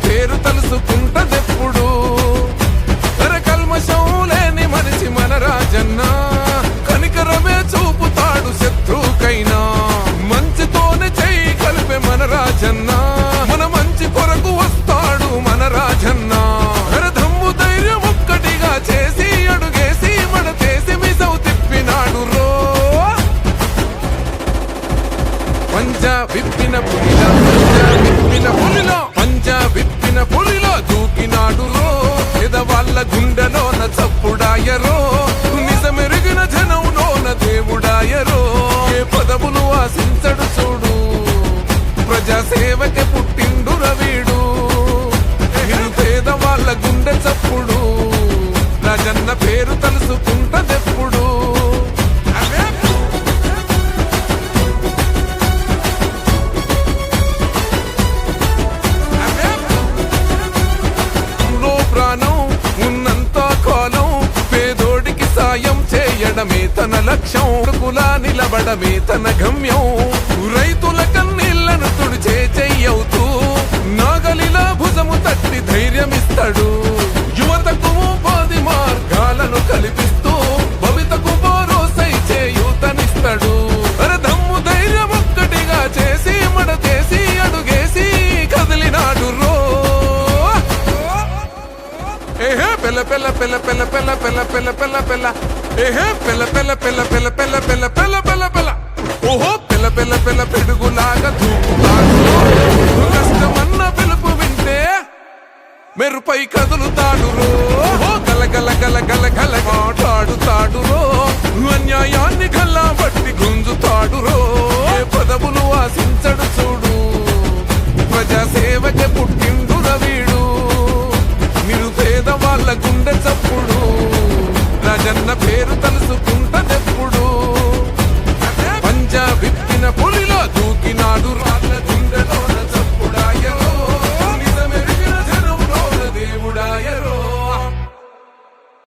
పేరు తలుసుకుంటదెప్పుడు. కల్మషం లేని మనిషి మన రాజన్న, కనికరమే చూపుతాడు శత్రుకైనా. మంచితోనే చెయ్యి కలిపే మన రాజన్న, మన మంచి కొరకు వస్తాడు మన రాజన్న. దమ్ము ధైర్యం ఒక్కటిగా చేసి అడుగేసి మన దేశం మిసౌ తిప్పినాడు రో. పంజా విప్పిన పులిలో, పంజా విప్పిన పులిలో దూకినాడు రో. వాళ్ళ గుండెలోన చప్పుడాయరో, నిజమెరిగిన జనంలోన దేవుడాయరో. ఏ పదవులు ఆశించడు చూడు, ప్రజాసేవకి పుట్టిండు రవీడు. పేద వాళ్ళ గుండె చప్పుడు, రాజన్న పేరు తలుసుకుంటదెప్పుడు. చేయడమే తన లక్ష్యం, కులా నిలబడమే తన గమ్యం. రైతుల కన్నీళ్లను తుడిచే చెయ్యవుతూ నాగలిలా భుజము తట్టి ధైర్యమిస్తాడు. యువతకు ఉపాధి మార్గాలను కల్పిస్తూ భవితకు భరోసై చేయూతనిస్తాడు. దమ్ము ధైర్యం ఒక్కటిగా చేసి మడతేసి అడుగేసి కదిలినాడు రో. ఏహే పెళ్ళ పెళ్ళ పెళ్ళ పెళ్ళ పెళ్ళ పెళ్ళ పెళ్ళ పెళ్ళ పెళ్ళ ఏహే పెళ్ళ పెళ్ళ పెళ్ళ పెళ్ళ పెళ్ళ పెళ్ళ పెళ్ళ పెళ్ళ పెళ్ళ ఓహో పెళ్ళ పెళ్ళ పెళ్ళ పెడుగులాగా దూకుతాడు. కష్టమన్న పిలుపు వింటే మెరుపై కదులుతాడు రో. గల గల గల గల గల మాట్లాడుతాడు రో. అన్యాయాన్ని గల్లా బట్టి గుంజుతాడు రో. పదవులు ఆశించడు చూడు, ప్రజాసేవకి పుట్టిండు రవీడు. నిరుపేద వాళ్ళ గుండె చప్పుడు, రాజన్న పేరు తలుసుకుంటదెప్పుడు. పంజా విప్పిన పులిలో దూకినాడు.